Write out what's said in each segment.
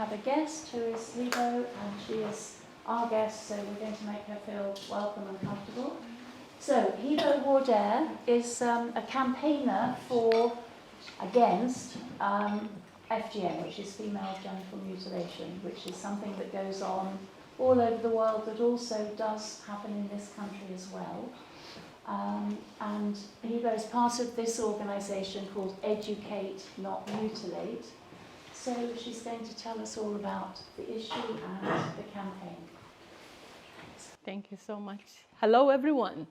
have a guest who is Hibo, and she is our guest, so we're going to make her feel welcome and comfortable. So, Hibo Wardare is a campaigner against FGM, which is female genital mutilation, which is something that goes on all over the world, but also does happen in this country as well. And Hibo is part of this organisation called Educate, Not Mutilate. So she's going to tell us all about the issue and the campaign. Thank you so much. Hello, everyone.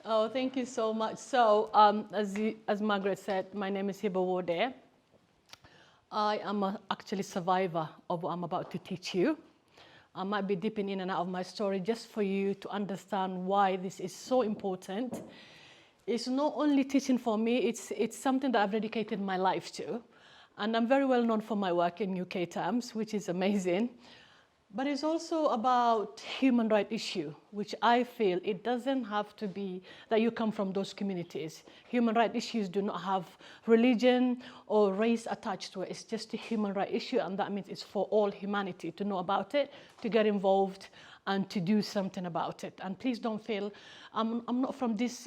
Oh, thank you so much. So, as Margaret said, my name is Hibo Wardare. I am actually a survivor of what I'm about to teach you. I might be dipping in and out of my story just for you to understand why this is so important. It's not only teaching for me, it's something that I've dedicated my life to. And I'm very well known for my work in UK terms, which is amazing. But it's also about human rights issue, which I feel it doesn't have to be that you come from those communities. Human rights issues do not have religion or race attached to it. It's just a human rights issue, and that means it's for all humanity to know about it, to get involved, and to do something about it. And please don't feel, I'm not from this,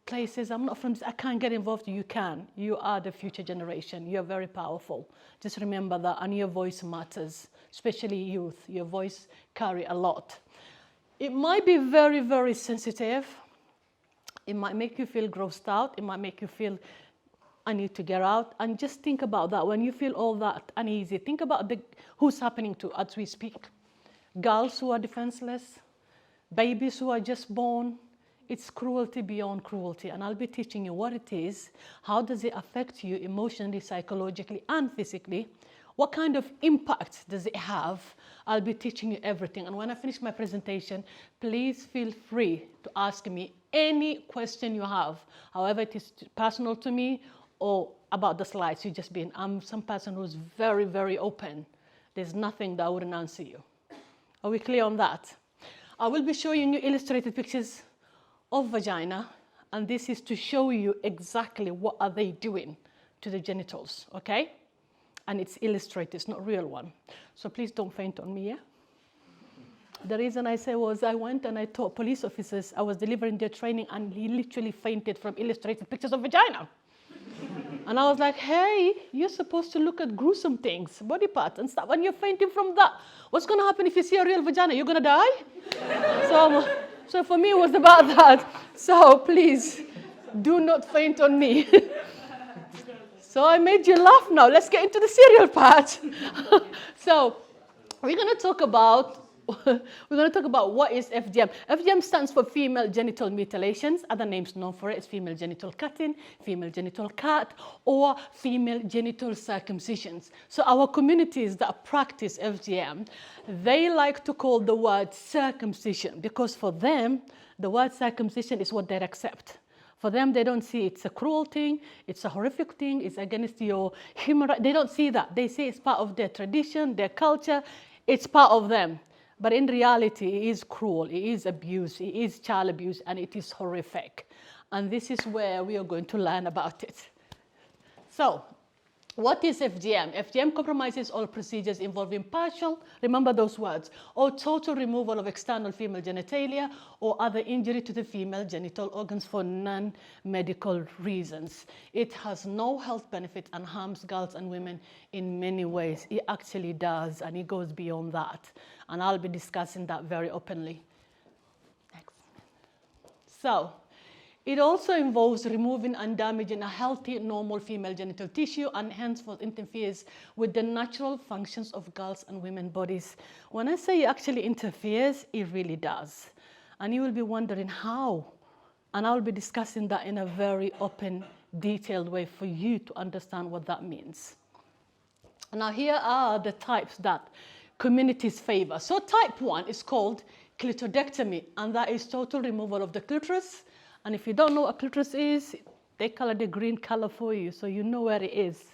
places, I'm not from this, I can't get involved. You can. You are the future generation. You're very powerful. Just remember that, and your voice matters, especially youth. Your voice carry a lot. It might be very, very sensitive. It might make you feel grossed out. It might make you feel, I need to get out. And just think about that. When you feel all that uneasy, think about who's happening to as we speak. Girls who are defenseless, babies who are just born. It's cruelty beyond cruelty, and I'll be teaching you what it is, how does it affect you emotionally, psychologically, and physically, what kind of impact does it have. I'll be teaching you everything, and when I finish my presentation, please feel free to ask me any question you have, however it is personal to me or about the slides. I'm some person who's very, very open. There's nothing that I wouldn't answer you. Are we clear on that? I will be showing you illustrated pictures of vagina, and this is to show you exactly what are they doing to the genitals, okay? And it's illustrated, it's not real one. So please don't faint on me, yeah? The reason I say was I went and I taught police officers, I was delivering their training, and he literally fainted from illustrated pictures of vagina. And I was like, hey, you're supposed to look at gruesome things, body parts and stuff, and you're fainting from that. What's gonna happen if you see a real vagina? You're gonna die? So for me, it was about that. So please, do not faint on me. So I made you laugh now. Let's get into the serial part. So we're going to talk about what is FGM. FGM stands for female genital mutilations. Other names known for it is female genital cutting, female genital cut, or female genital circumcisions. So our communities that practice FGM, they like to call the word circumcision, because for them, the word circumcision is what they accept. For them, they don't see it's a cruel thing, it's a horrific thing, it's against your human rights. They don't see that. They see it's part of their tradition, their culture, it's part of them. But in reality, it is cruel, it is abuse, it is child abuse, and it is horrific. And this is where we are going to learn about it. So, what is FGM? FGM compromises all procedures involving partial, remember those words, or total removal of external female genitalia or other injury to the female genital organs for non-medical reasons. It has no health benefit and harms girls and women in many ways. It actually does, and it goes beyond that. And I'll be discussing that very openly. Next. So, it also involves removing and damaging a healthy, normal female genital tissue, and henceforth interferes with the natural functions of girls' and women's bodies. When I say it actually interferes, it really does. And you will be wondering how. And I will be discussing that in a very open, detailed way for you to understand what that means. Now, here are the types that communities favor. So type 1 is called clitoridectomy, and that is total removal of the clitoris. And if you don't know what clitoris is, they color the green color for you, so you know where it is.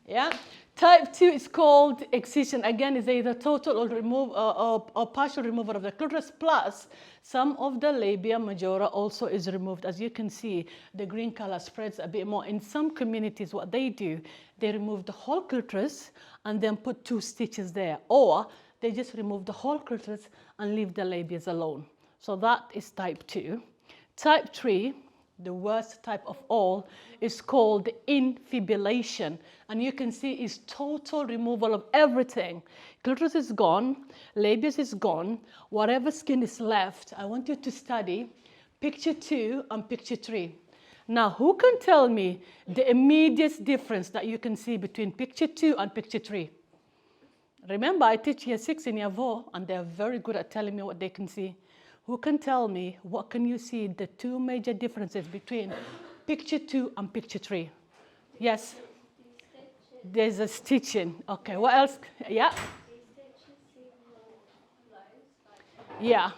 Yeah. Type 2 is called excision. Again, is either total or partial removal of the clitoris, plus some of the labia majora also is removed. As you can see, the green color spreads a bit more. In some communities, what they do, they remove the whole clitoris and then put 2 stitches there, or they just remove the whole clitoris and leave the labias alone. So that is type 2. Type 3, the worst type of all, is called infibulation. And you can see it's total removal of everything. Clitoris is gone, labias is gone, whatever skin is left. I want you to study picture 2 and picture 3. Now, who can tell me the immediate difference that you can see between picture 2 and picture 3? Remember, I teach year 6 and year 4, and they're very good at telling me what they can see. Who can tell me what can you see the 2 major differences between picture 2 and picture 3? Yes? There's a stitching. Okay, what else? Yeah? Yeah.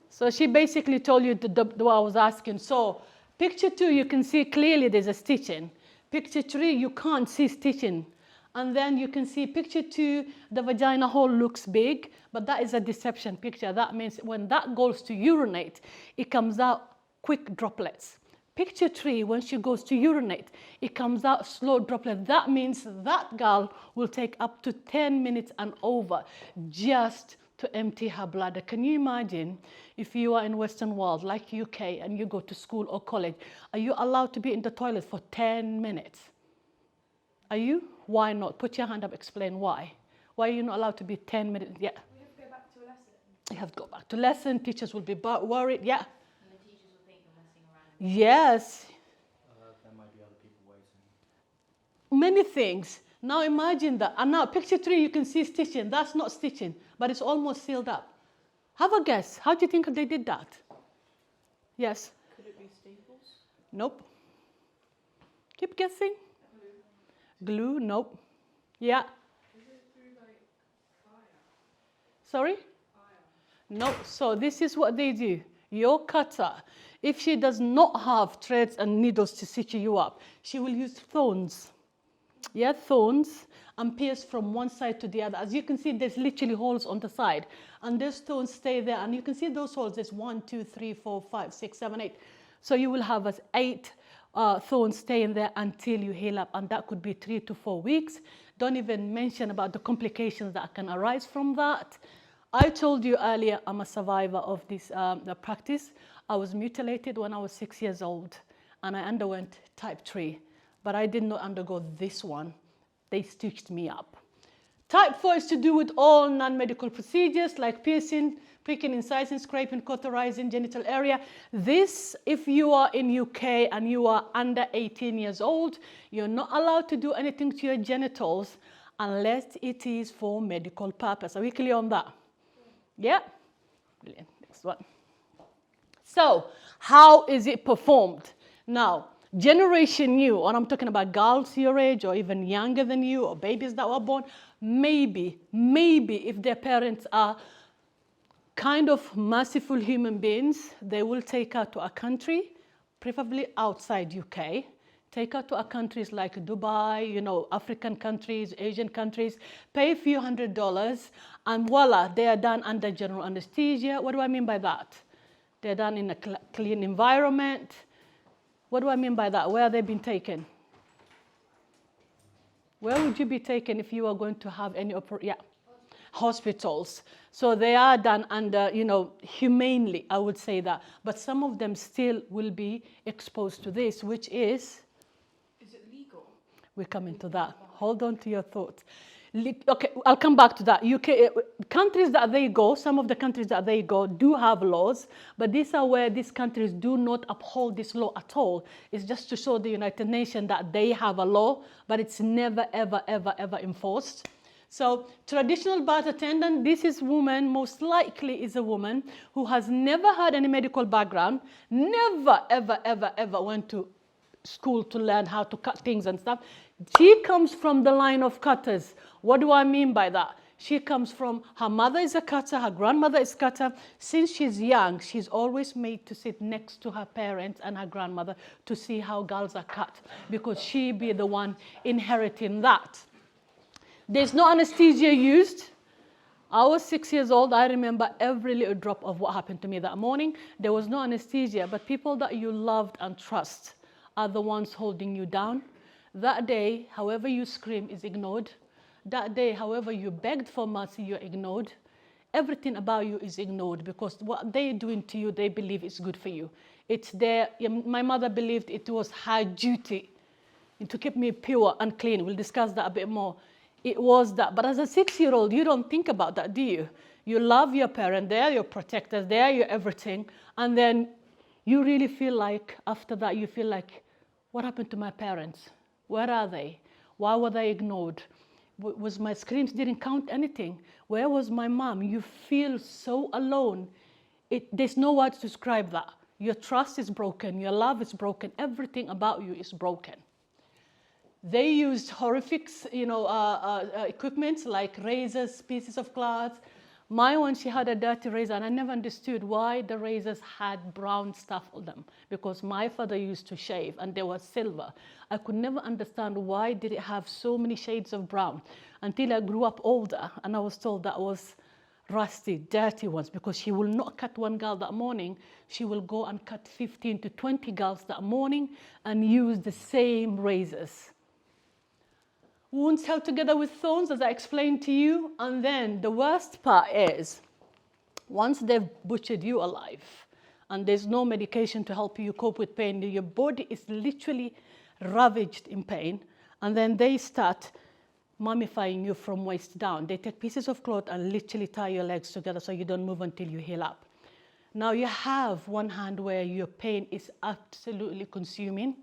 So she basically told you what I was asking. So picture 2, you can see clearly there's a stitching. Picture 3, you can't see stitching. And then you can see picture 2, the vagina hole looks big, but that is a deception picture. That means when that goes to urinate, it comes out quick droplets. Picture 3, when she goes to urinate, it comes out slow droplets. That means that girl will take up to 10 minutes and over just to empty her bladder. Can you imagine if you are in Western world like UK and you go to school or college, are you allowed to be in the toilet for 10 minutes? Are you? Why not? Put your hand up, explain why. Why are you not allowed to be 10 minutes? Yeah. We have to go back to a lesson. You have to go back to lesson. Teachers will be worried. Yeah. And the teachers will think you're messing around. Yes. There might be other people waiting. Many things. Now imagine that. And now picture 3, you can see stitching. That's not stitching, but it's almost sealed up. Have a guess. How do you think they did that? Yes. Could it be staples? Nope. Keep guessing. Glue, nope. Yeah. Is it through like fire? Sorry? Fire. No. So this is what they do. Your cutter, if she does not have threads and needles to stitch you up, she will use thorns. Yeah, thorns, and pierce from one side to the other. As you can see, there's literally holes on the side, and those thorns stay there. And you can see those holes. There's 1, 2, 3, 4, 5, 6, 7, 8. So you will have 8 thorns staying there until you heal up, and that could be 3 to 4 weeks. Don't even mention about the complications that can arise from that. I told you earlier, I'm a survivor of this the practice. I was mutilated when I was 6 years old, and I underwent type 3, but I did not undergo this one. They stitched me up. Type 4 is to do with all non-medical procedures like piercing, pricking, incising, scraping, cauterizing genital area. This, if you are in UK and you are under 18 years old, you're not allowed to do anything to your genitals unless it is for medical purpose. Are we clear on that? Yeah? Brilliant. Next one. So, how is it performed? Now, Generation U, and I'm talking about girls your age or even younger than you, or babies that were born, maybe if their parents are kind of merciful human beings, they will take her to a country, preferably outside UK. Take her to a countries like Dubai, you know, African countries, Asian countries, pay a few $100s, and voila, they are done under general anesthesia. What do I mean by that? They're done in a clean environment. What do I mean by that? Where have they been taken? Where would you be taken if you are going to have any hospitals. So they are done under, you know, humanely, I would say that. But some of them still will be exposed to this, which is... Is it legal? We're coming to that. Hold on to your thoughts. Okay, I'll come back to that. UK countries that they go, some of the countries that they go do have laws, but these are where these countries do not uphold this law at all. It's just to show the United Nations that they have a law, but it's never, ever, ever, ever enforced. So traditional birth attendant, this is woman, most likely is a woman who has never had any medical background, never, ever, ever, ever went to school to learn how to cut things and stuff. She comes from the line of cutters. What do I mean by that? She comes from, her mother is a cutter, her grandmother is cutter. Since she's young, she's always made to sit next to her parents and her grandmother to see how girls are cut, because she be the one inheriting that. There's no anesthesia used. I was 6 years old. I remember every little drop of what happened to me that morning. There was no anesthesia, but people that you loved and trust are the ones holding you down. That day, however you scream is ignored. That day, however you begged for mercy, you're ignored. Everything about you is ignored, because what they're doing to you, they believe is good for you. It's their, my mother believed it was her duty to keep me pure and clean. We'll discuss that a bit more. It was that. But as a 6-year-old, you don't think about that, do you? You love your parent, they're your protectors, they're your everything. And then you really feel like, after that, you feel like, what happened to my parents? Where are they? Why were they ignored? Was my screams didn't count anything? Where was my mom? You feel so alone. There's no words to describe that. Your trust is broken, your love is broken, everything about you is broken. They used horrific, equipment like razors, pieces of cloth. My one, she had a dirty razor, and I never understood why the razors had brown stuff on them, because my father used to shave, and they were silver. I could never understand why did it have so many shades of brown, until I grew up older, and I was told that was rusty, dirty ones, because she will not cut one girl that morning. She will go and cut 15 to 20 girls that morning and use the same razors. Wounds held together with thorns, as I explained to you. And then the worst part is, once they've butchered you alive and there's no medication to help you cope with pain, your body is literally ravaged in pain. And then they start mummifying you from waist down. They take pieces of cloth and literally tie your legs together so you don't move until you heal up. Now you have one hand where your pain is absolutely consuming.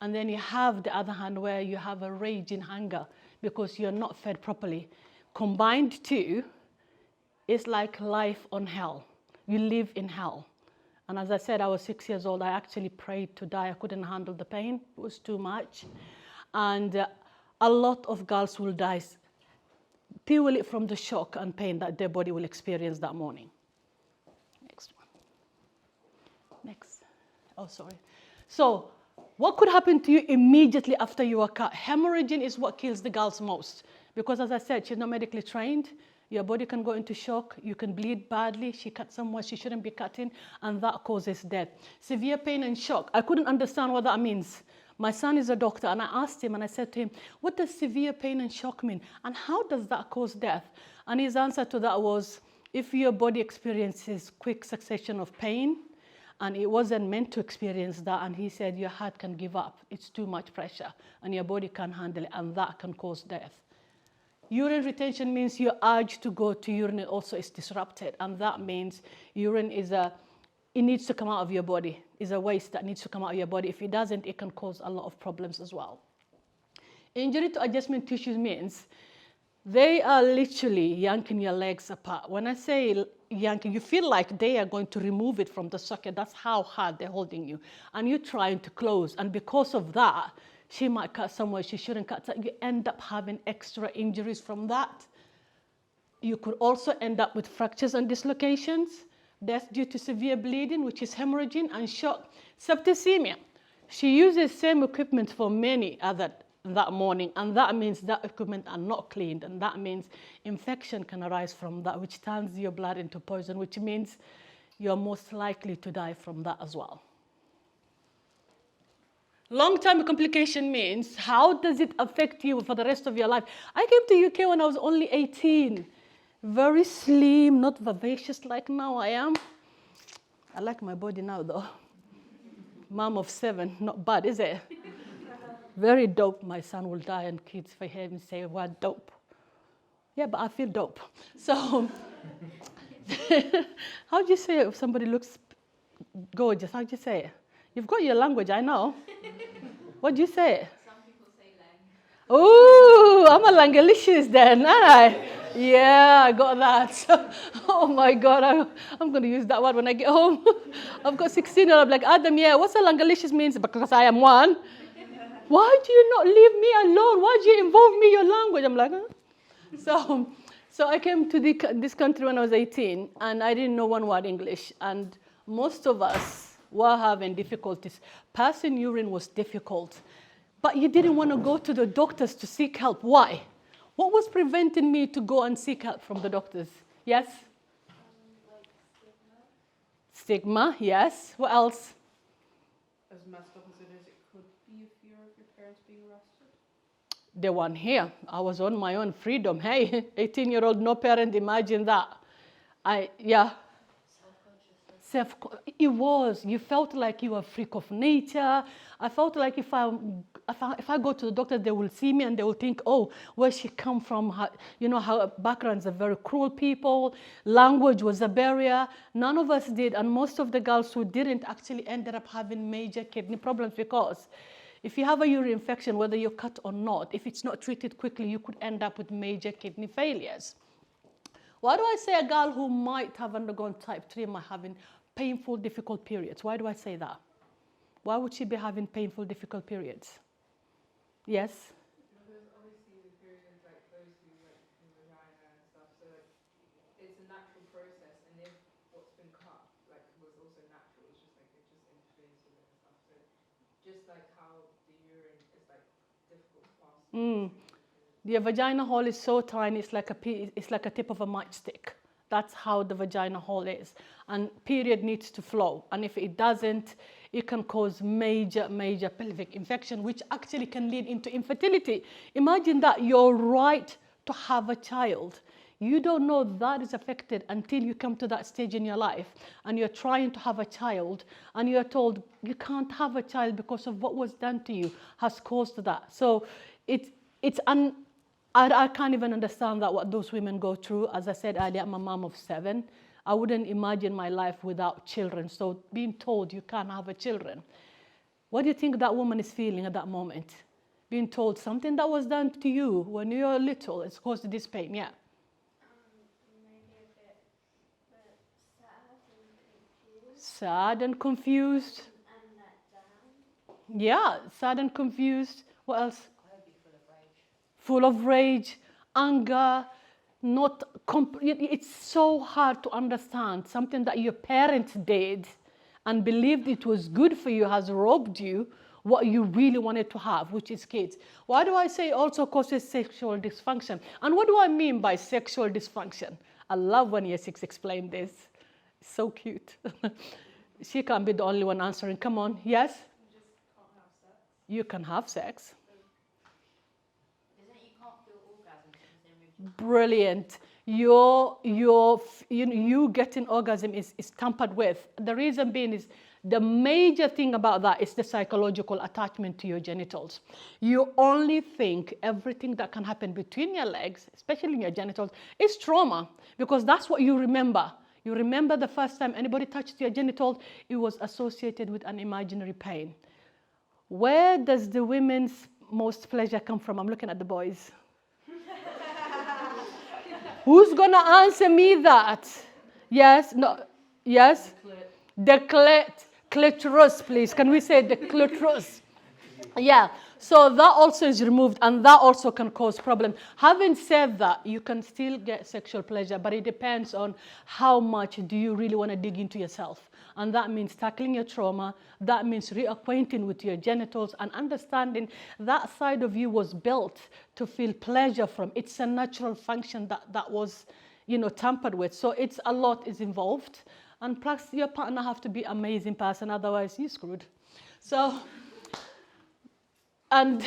And then you have the other hand where you have a raging hunger because you're not fed properly. Combined two, it's like life on hell. You live in hell. And as I said, I was 6 years old. I actually prayed to die. I couldn't handle the pain. It was too much. And a lot of girls will die purely from the shock and pain that their body will experience that morning. Next one. Next. Oh, sorry. So, what could happen to you immediately after you are cut? Hemorrhaging is what kills the girls most. Because as I said, she's not medically trained. Your body can go into shock. You can bleed badly. She cut somewhere she shouldn't be cutting, and that causes death. Severe pain and shock. I couldn't understand what that means. My son is a doctor, and I asked him, and I said to him, what does severe pain and shock mean? And how does that cause death? And his answer to that was, if your body experiences quick succession of pain, and it wasn't meant to experience that, and he said your heart can give up. It's too much pressure, and your body can't handle it, and that can cause death. Urine retention means your urge to go to urinate also is disrupted, and that means urine it needs to come out of your body. It's a waste that needs to come out of your body. If it doesn't, it can cause a lot of problems as well. Injury to adjustment tissues means they are literally yanking your legs apart. When I say yanking, you feel like they are going to remove it from the socket. That's how hard they're holding you. And you're trying to close. And because of that, she might cut somewhere she shouldn't cut. So you end up having extra injuries from that. You could also end up with fractures and dislocations, death due to severe bleeding, which is hemorrhaging, and shock. Septicemia. She uses same equipment for many other that morning, and that means that equipment are not cleaned, and that means infection can arise from that, which turns your blood into poison, which means you're most likely to die from that as well. Long-term complication means, how does it affect you for the rest of your life? I came to UK when I was only 18. Very slim, not vivacious like now I am. I like my body now though. Mom of 7, not bad, is it? Very dope. My son will die and kids for him say, well, dope. Yeah, but I feel dope. So, how do you say it if somebody looks gorgeous? How do you say it? You've got your language, I know. What do you say? Some people say lang. Ooh, I'm a langalicious then, aren't I? Yeah, I got that. So, oh my God, I'm going to use that word when I get home. I've got 16 and I'm like, Adam, yeah, what's a langalicious means? Because I am one. Why do you not leave me alone? Why do you involve me in your language? I'm like, huh? So I came to this country when I was 18, and I didn't know one word English. And most of us were having difficulties. Passing urine was difficult. But you didn't want to go to the doctors to seek help. Why? What was preventing me to go and seek help from the doctors? Yes? Like stigma. Stigma, yes. What else? As messed up as it is, it could be a fear of your parents being arrested. They weren't here. I was on my own freedom. Hey, 18-year-old, no parent, imagine that. It was. You felt like you were a freak of nature. I felt like if I go to the doctor, they will see me and they will think, oh, where she come from? Her backgrounds are very cruel people. Language was a barrier. None of us did, and most of the girls who didn't actually ended up having major kidney problems because if you have a urine infection, whether you're cut or not, if it's not treated quickly, you could end up with major kidney failures. Why do I say a girl who might have undergone type 3 might having painful, difficult periods? Why do I say that? Why would she be having painful, difficult periods? Yes? Because obviously the periods like goes through like the vagina and stuff, so like it's a natural process, and if what's been cut like was also natural, it's just like it just interferes with it and stuff. So just like how the urine is like difficult to pass. The vagina hole is so tiny, it's like a tip of a matchstick. That's how the vagina hole is. And period needs to flow. And if it doesn't, it can cause major, major pelvic infection, which actually can lead into infertility. Imagine that you're right to have a child. You don't know that is affected until you come to that stage in your life and you're trying to have a child and you're told you can't have a child because of what was done to you has caused that. So I can't even understand that what those women go through. As I said earlier, I'm a mom of 7. I wouldn't imagine my life without children. So being told you can't have a children. What do you think that woman is feeling at that moment? Being told something that was done to you when you were little has caused this pain, yeah? Maybe a bit sad and confused. Sad and confused. And let down. Yeah, sad and confused. What else? Full of rage, anger, it's so hard to understand something that your parents did and believed it was good for you has robbed you what you really wanted to have, which is kids. Why do I say also causes sexual dysfunction? And what do I mean by sexual dysfunction? I love when year 6 explained this. It's so cute. She can't be the only one answering. Come on, yes? You just can't have sex. You can have sex. Brilliant. You getting orgasm is tampered with. The reason being is the major thing about that is the psychological attachment to your genitals. You only think everything that can happen between your legs, especially in your genitals, is trauma because that's what you remember. You remember the first time anybody touched your genitals, it was associated with an imaginary pain. Where does the women's most pleasure come from? I'm looking at the boys. Who's going to answer me that? Yes? No? Yes? The clitoris, please. Can we say the clitoris? Yeah. So that also is removed, and that also can cause problems. Having said that, you can still get sexual pleasure, but it depends on how much do you really want to dig into yourself. And that means tackling your trauma. That means reacquainting with your genitals and understanding that side of you was built to feel pleasure from. It's a natural function that was, tampered with. So it's a lot is involved. And plus, your partner have to be an amazing person, otherwise you're screwed. So, and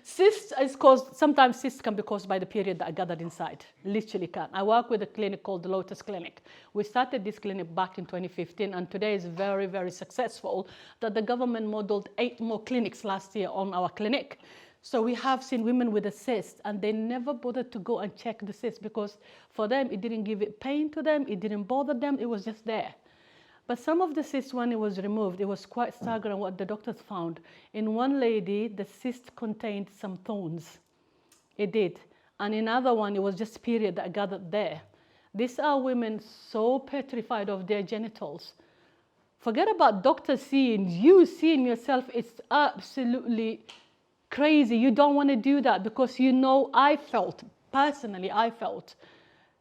cysts is caused, sometimes cysts can be caused by the period that are gathered inside, literally can. I work with a clinic called the Lotus Clinic. We started this clinic back in 2015, and today is very, very successful that the government modeled 8 more clinics last year on our clinic. So we have seen women with a cyst, and they never bothered to go and check the cyst because for them, it didn't give it pain to them, it didn't bother them, it was just there. But some of the cysts, when it was removed, it was quite staggering what the doctors found. In one lady, the cyst contained some thorns. It did. And in another one, it was just period that gathered there. These are women so petrified of their genitals. Forget about doctors seeing, you seeing yourself, it's absolutely crazy. You don't want to do that because I felt, personally,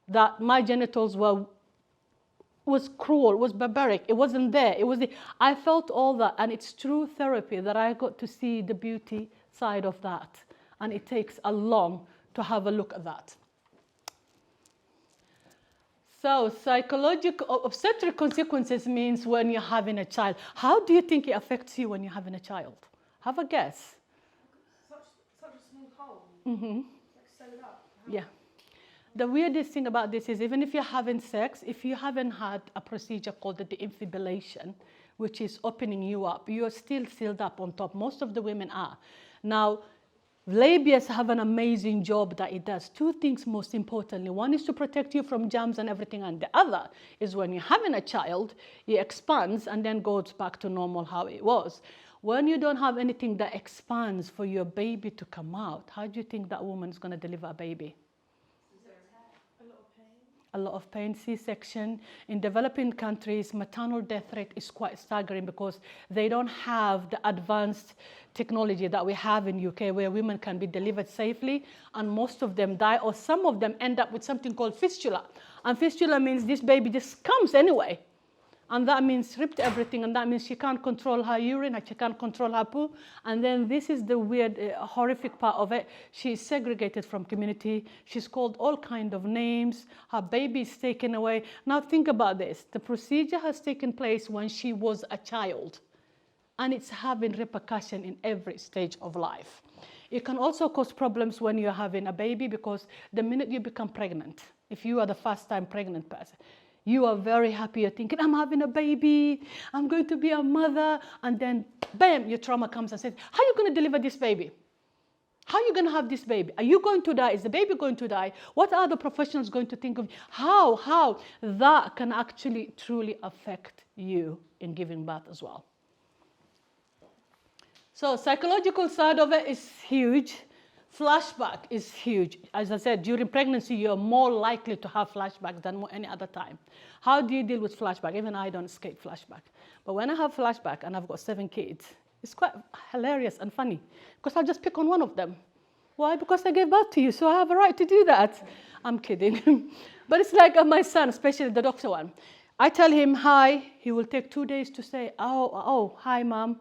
that my genitals was cruel, was barbaric. It wasn't there. I felt all that, and it's through therapy that I got to see the beauty side of that. And it takes a long to have a look at that. So psychological obstetric consequences means when you're having a child. How do you think it affects you when you're having a child? Have a guess. Such a small hole. Mm-hmm. Like sewed up. Yeah. The weirdest thing about this is even if you're having sex, if you haven't had a procedure called the infibulation, which is opening you up, you're still sealed up on top. Most of the women are. Now, labias have an amazing job that it does. Two things most importantly. One is to protect you from germs and everything, and the other is when you're having a child, it expands and then goes back to normal how it was. When you don't have anything that expands for your baby to come out, how do you think that woman's going to deliver a baby? A lot of pain, C-section. In developing countries, maternal death rate is quite staggering because they don't have the advanced technology that we have in UK where women can be delivered safely, and most of them die, or some of them end up with something called fistula. And fistula means this baby just comes anyway. And that means ripped everything, and that means she can't control her urine, and she can't control her poo. And then this is the weird, horrific part of it. She's segregated from community. She's called all kind of names. Her baby is taken away. Now think about this. The procedure has taken place when she was a child, and it's having repercussion in every stage of life. It can also cause problems when you're having a baby, because the minute you become pregnant, if you are the first time pregnant person, you are very happy, you're thinking, I'm having a baby, I'm going to be a mother, and then, bam, your trauma comes and says, how are you going to deliver this baby? How are you going to have this baby? Are you going to die? Is the baby going to die? What are the professionals going to think of? How? That can actually truly affect you in giving birth as well. So psychological side of it is huge. Flashback is huge. As I said, during pregnancy, you're more likely to have flashbacks than any other time. How do you deal with flashback? Even I don't escape flashback. But when I have flashback and I've got 7 kids, it's quite hilarious and funny because I'll just pick on one of them. Why? Because I gave birth to you, so I have a right to do that. I'm kidding. But it's like my son, especially the doctor one. I tell him hi, he will take 2 days to say, oh, hi, Mom.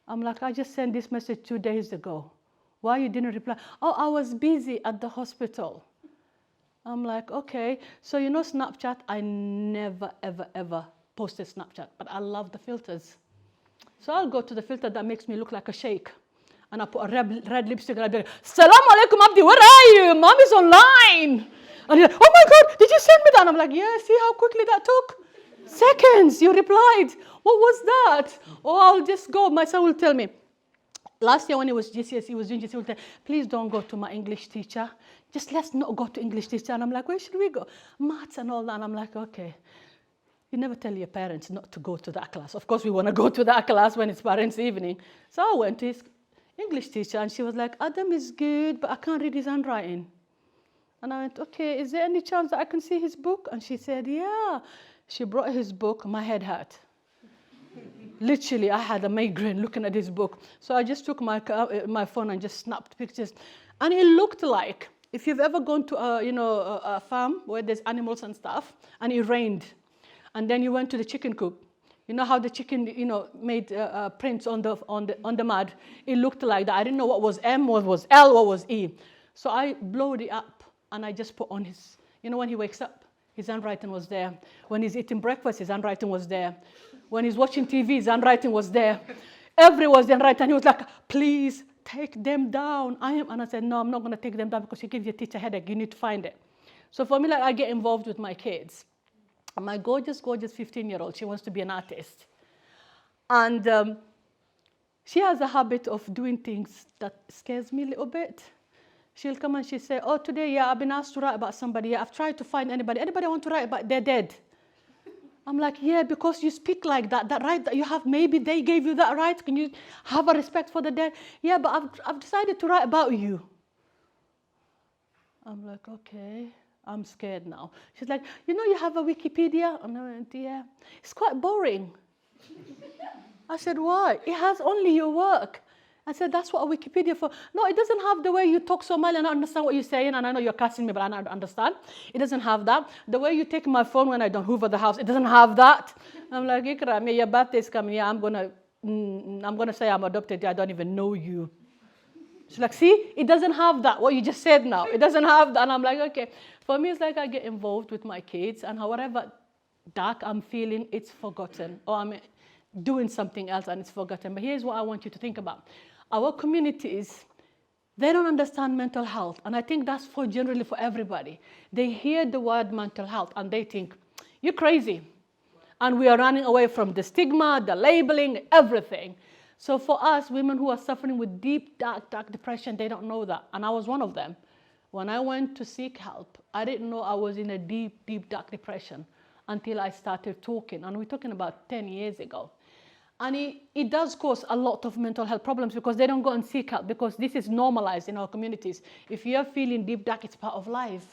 I'm like, I just sent this message 2 days ago. Why you didn't reply? Oh, I was busy at the hospital. I'm like, okay. So you know Snapchat? I never, ever, ever posted Snapchat, but I love the filters. So I'll go to the filter that makes me look like a sheikh. And I put a red lipstick and I'll be like, Salaam alaikum, Abdi, where are you? Mom is online. And he's like, oh my God, did you send me that? And I'm like, yeah, see how quickly that took? Seconds, you replied. What was that? Or I'll just go, my son will tell me. Last year when he was GCSE, he was doing GCSE, he would say, please don't go to my English teacher. Just let's not go to English teacher. And I'm like, where should we go? Maths and all that. And I'm like, okay. You never tell your parents not to go to that class. Of course, we want to go to that class when it's parents' evening. So I went to his English teacher, and she was like, Adam is good, but I can't read his handwriting. And I went, okay, is there any chance that I can see his book? And she said, yeah. She brought his book. My head hurt. Literally, I had a migraine looking at his book. So I just took my phone and just snapped pictures. And it looked like, if you've ever gone to a farm where there's animals and stuff, and it rained, and then you went to the chicken coop, you know how the chicken, made prints on the mud? It looked like that. I didn't know what was M, what was L, what was E. So I blowed it up, and I just put on his, when he wakes up, his handwriting was there. When he's eating breakfast, his handwriting was there. When he's watching TV, his handwriting was there. Everywhere was handwriting. And he was like, please take them down. And I said, no, I'm not going to take them down because you give your teacher a headache. You need to find it. So for me, like, I get involved with my kids. And my gorgeous, gorgeous 15-year-old, she wants to be an artist. And she has a habit of doing things that scares me a little bit. She'll come and she'll say, oh, today, I've been asked to write about somebody. I've tried to find anybody. Anybody want to write about they're dead? I'm like, yeah, because you speak like that right that you have, maybe they gave you that right. Can you have a respect for the dead? Yeah, but I've decided to write about you. I'm like, okay, I'm scared now. She's like, you have a Wikipedia? And I went, yeah. It's quite boring. I said, why? It has only your work. I said, that's what Wikipedia for. No, it doesn't have the way you talk Somali and I understand what you're saying, and I know you're cussing me, but I don't understand. It doesn't have that. The way you take my phone when I don't hoover the house, it doesn't have that. I'm like, Ikram, yeah, your birthday's coming. Yeah, I'm gonna say I'm adopted. I don't even know you. She's like, see, it doesn't have that. What you just said now, it doesn't have that. And I'm like, okay. For me, it's like I get involved with my kids, and however dark I'm feeling, it's forgotten, or I'm doing something else and it's forgotten. But here's what I want you to think about. Our communities, they don't understand mental health. And I think that's generally for everybody. They hear the word mental health and they think, you're crazy. And we are running away from the stigma, the labeling, everything. So for us, women who are suffering with deep, dark depression, they don't know that. And I was one of them. When I went to seek help, I didn't know I was in a deep, dark depression until I started talking. And we're talking about 10 years ago. And it does cause a lot of mental health problems because they don't go and seek help, because this is normalized in our communities. If you're feeling deep dark, it's part of life.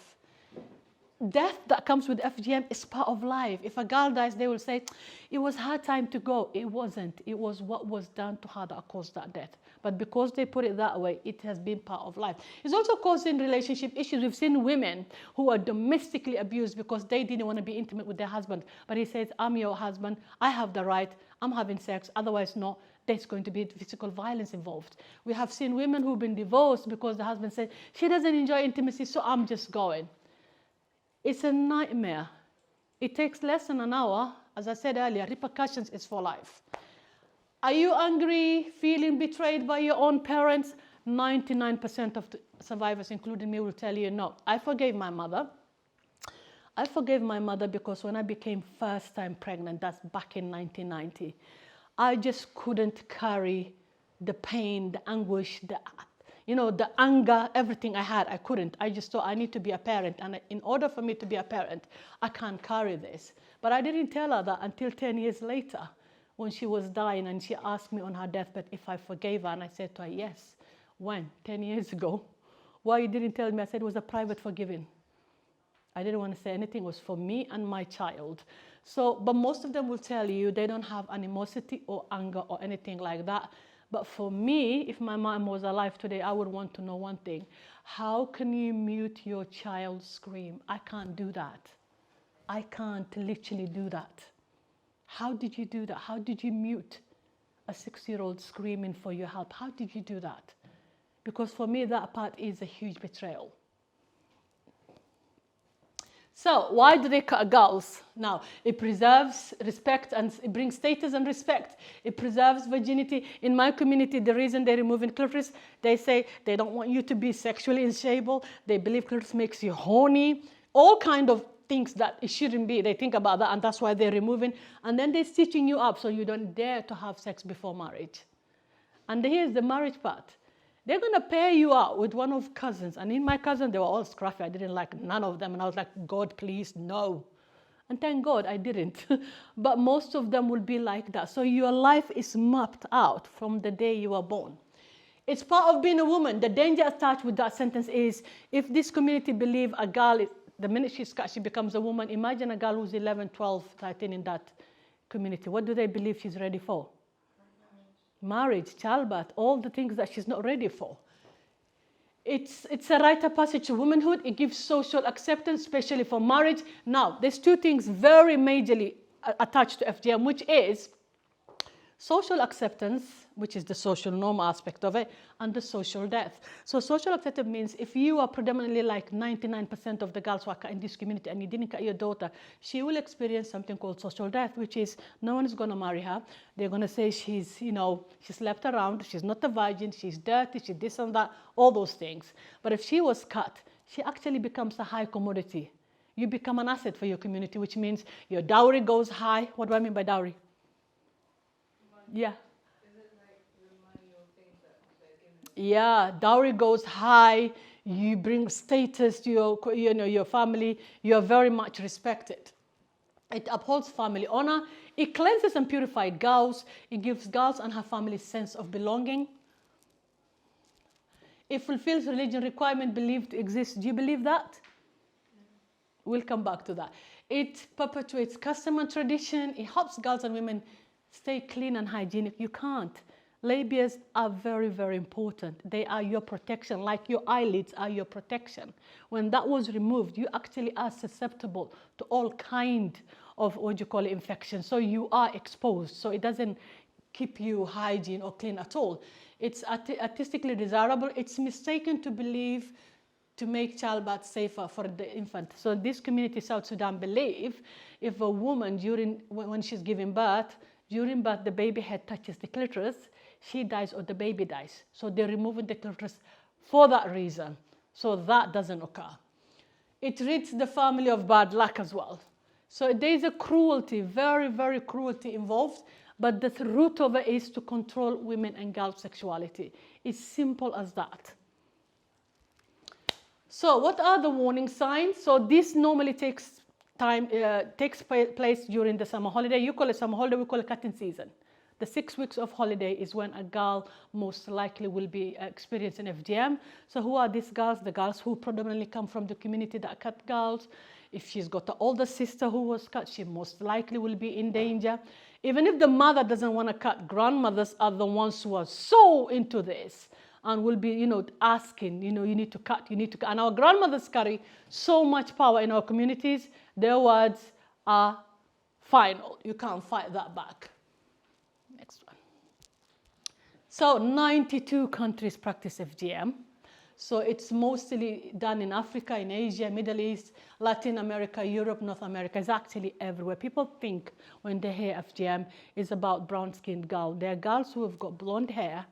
Death that comes with FGM is part of life. If a girl dies, they will say, it was her time to go. It wasn't. It was what was done to her that caused that death. But because they put it that way, it has been part of life. It's also causing relationship issues. We've seen women who are domestically abused because they didn't want to be intimate with their husband. But he says, I'm your husband. I have the right. I'm having sex. Otherwise, no, there's going to be physical violence involved. We have seen women who've been divorced because the husband said, she doesn't enjoy intimacy, so I'm just going. It's a nightmare. It takes less than an hour. As I said earlier, repercussions is for life. Are you angry, feeling betrayed by your own parents? 99% of the survivors, including me, will tell you no. I forgave my mother. I forgave my mother because when I became first time pregnant, that's back in 1990, I just couldn't carry the pain, the anguish, the anger, everything I had, I couldn't. I just thought I need to be a parent. And in order for me to be a parent, I can't carry this. But I didn't tell her that until 10 years later when she was dying and she asked me on her deathbed if I forgave her. And I said to her, yes. When? 10 years ago. Why you didn't tell me? I said it was a private forgiving. I didn't want to say anything. It was for me and my child. So, but most of them will tell you they don't have animosity or anger or anything like that. But for me, if my mom was alive today, I would want to know one thing. How can you mute your child's scream? I can't do that. I can't literally do that. How did you do that? How did you mute a 6-year-old screaming for your help? How did you do that? Because for me, that part is a huge betrayal. So why do they cut girls? Now, it preserves respect and it brings status and respect. It preserves virginity. In my community, the reason they're removing clitoris, they say they don't want you to be sexually insatiable. They believe clitoris makes you horny. All kind of things that it shouldn't be. They think about that, and that's why they're removing. And then they're stitching you up so you don't dare to have sex before marriage. And here's the marriage part. They're going to pair you out with one of cousins. And in my cousin, they were all scruffy. I didn't like none of them. And I was like, God, please, no. And thank God I didn't. But most of them will be like that. So your life is mapped out from the day you were born. It's part of being a woman. The danger attached with that sentence is if this community believe a girl, the minute she's cut, she becomes a woman. Imagine a girl who's 11, 12, 13 in that community. What do they believe she's ready for? Marriage, childbirth, all the things that she's not ready for. It's a rite of passage to womanhood. It gives social acceptance, especially for marriage. Now, there's two things very majorly attached to FGM, which is social acceptance, which is the social norm aspect of it, and the social death. So social acceptance means if you are predominantly like 99% of the girls who are cut in this community and you didn't cut your daughter, she will experience something called social death, which is no one is going to marry her. They're going to say she's, she slept around, she's not a virgin, she's dirty, she's this and that, all those things. But if she was cut, she actually becomes a high commodity. You become an asset for your community, which means your dowry goes high. What do I mean by dowry? Yeah. Yeah, dowry goes high. You bring status to your family. You are very much respected. It upholds family honor. It cleanses and purifies girls. It gives girls and her family a sense of belonging. It fulfills religion requirement believed to exist. Do you believe that? We'll come back to that. It perpetuates custom and tradition. It helps girls and women stay clean and hygienic. You can't. Labias are very, very important. They are your protection, like your eyelids are your protection. When that was removed, you actually are susceptible to all kind of, what you call it, infection. So you are exposed. So it doesn't keep you hygiene or clean at all. It's artistically desirable. It's mistaken to believe to make childbirth safer for the infant. So this community, South Sudan, believe if a woman when she's giving birth, during birth the baby head touches the clitoris, she dies or the baby dies. So they're removing the clitoris for that reason. So that doesn't occur. It rids the family of bad luck as well. So there's a cruelty, very, very cruelty involved, but the root of it is to control women and girls' sexuality. It's simple as that. So what are the warning signs? So this normally takes place during the summer holiday. You call it summer holiday, we call it cutting season. The 6 weeks of holiday is when a girl most likely will be experiencing FGM. So who are these girls? The girls who predominantly come from the community that cut girls. If she's got an older sister who was cut, she most likely will be in danger. Even if the mother doesn't want to cut, grandmothers are the ones who are so into this and will be, asking, you need to cut, you need to cut. And our grandmothers carry so much power in our communities. Their words are final. You can't fight that back. Next one. So 92 countries practice FGM. So it's mostly done in Africa, in Asia, Middle East, Latin America, Europe, North America. It's actually everywhere. People think when they hear FGM, it's about brown-skinned girls. There are girls who have got blonde hair,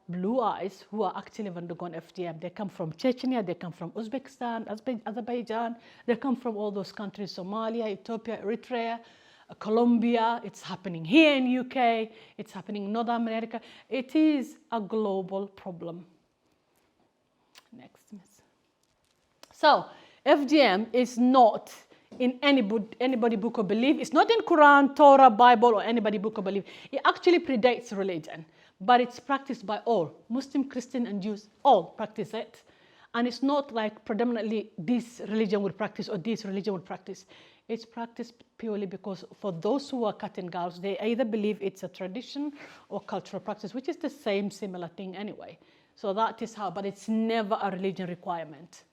blue eyes, who are actually undergone FGM. They come from Chechnya, they come from Uzbekistan, Azerbaijan. They come from all those countries, Somalia, Ethiopia, Eritrea, Colombia. It's happening here in UK. It's happening in North America. It is a global problem. Next, miss. So FGM is not in anybody book of belief. It's not in Quran, Torah, Bible, or anybody book of belief. It actually predates religion, but it's practiced by all. Muslim, Christian, and Jews all practice it. And it's not like predominantly this religion would practice or this religion would practice. It's practiced purely because for those who are cutting girls, they either believe it's a tradition or cultural practice, which is the same similar thing anyway. So that is how, but it's never a religion requirement.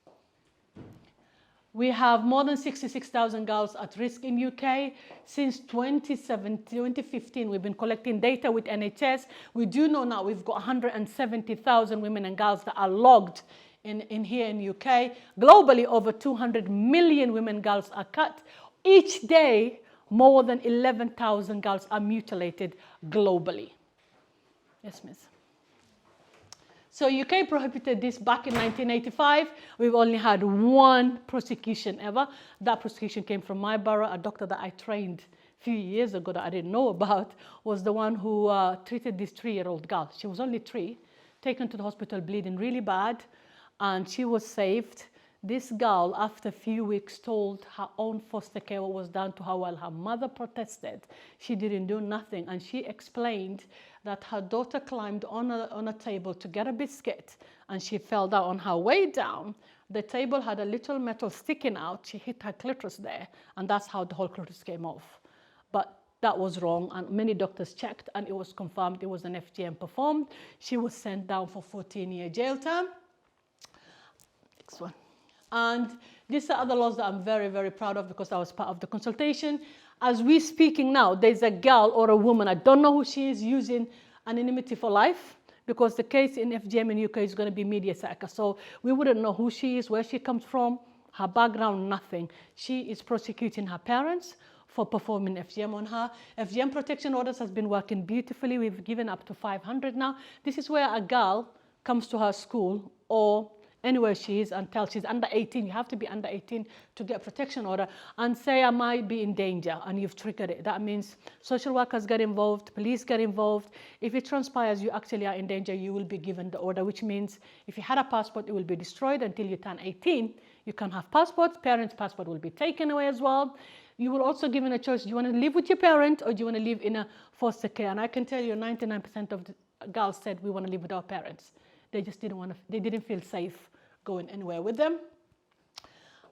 We have more than 66,000 girls at risk in UK. Since 2015, we've been collecting data with NHS. We do know now we've got 170,000 women and girls that are logged in here in UK. Globally, over 200 million women and girls are cut. Each day, more than 11,000 girls are mutilated globally. Yes, miss. So UK prohibited this back in 1985. We've only had one prosecution ever. That prosecution came from my borough. A doctor that I trained a few years ago that I didn't know about was the one who treated this 3-year-old girl. She was only 3, taken to the hospital bleeding really bad, and she was saved. This girl, after a few weeks, told her own foster care what was done to her while her mother protested. She didn't do nothing, and she explained that her daughter climbed on a table to get a biscuit, and she fell down. On her way down, the table had a little metal sticking out. She hit her clitoris there, and that's how the whole clitoris came off. But that was wrong, and many doctors checked, and it was confirmed it was an FGM performed. She was sent down for 14-year jail term. Next one. And these are other laws that I'm very, very proud of because I was part of the consultation. As we're speaking now, there's a girl or a woman, I don't know who she is, using anonymity for life because the case in FGM in UK is going to be media circus. So we wouldn't know who she is, where she comes from, her background, nothing. She is prosecuting her parents for performing FGM on her. FGM protection orders has been working beautifully. We've given up to 500 now. This is where a girl comes to her school or anywhere she is and tells she's under 18, you have to be under 18 to get protection order, and say I might be in danger, and you've triggered it. That means social workers get involved, police get involved. If it transpires you actually are in danger, you will be given the order, which means if you had a passport, it will be destroyed until you turn 18. You can't have passports. Parents' passport will be taken away as well. You will also given a choice. Do you want to live with your parent or do you want to live in a foster care? And I can tell you 99% of the girls said we want to live with our parents. They just didn't want to, they didn't feel safe going anywhere with them.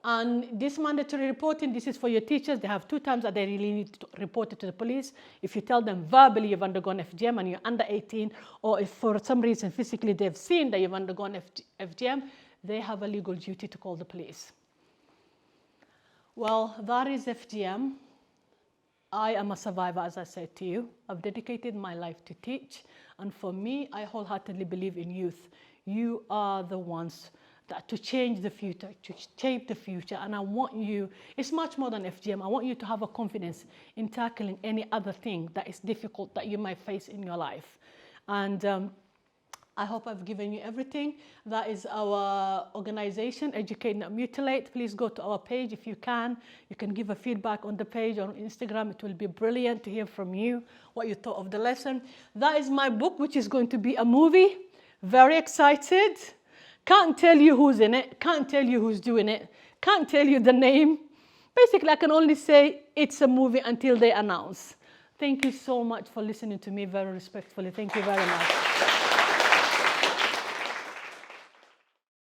And this mandatory reporting, this is for your teachers. They have 2 times that they really need to report it to the police. If you tell them verbally you've undergone FGM and you're under 18, or if for some reason physically they've seen that you've undergone FGM, they have a legal duty to call the police. Well, that is FGM. I am a survivor, as I said to you. I've dedicated my life to teach. And for me, I wholeheartedly believe in youth. You are the ones that to change the future, to shape the future. And I want you, it's much more than FGM. I want you to have a confidence in tackling any other thing that is difficult that you might face in your life. And I hope I've given you everything. That is our organization, Educate Not Mutilate. Please go to our page if you can. You can give a feedback on the page or on Instagram. It will be brilliant to hear from you what you thought of the lesson. That is my book, which is going to be a movie. Very excited. Can't tell you who's in it. Can't tell you who's doing it. Can't tell you the name. Basically, I can only say it's a movie until they announce. Thank you so much for listening to me very respectfully. Thank you very much.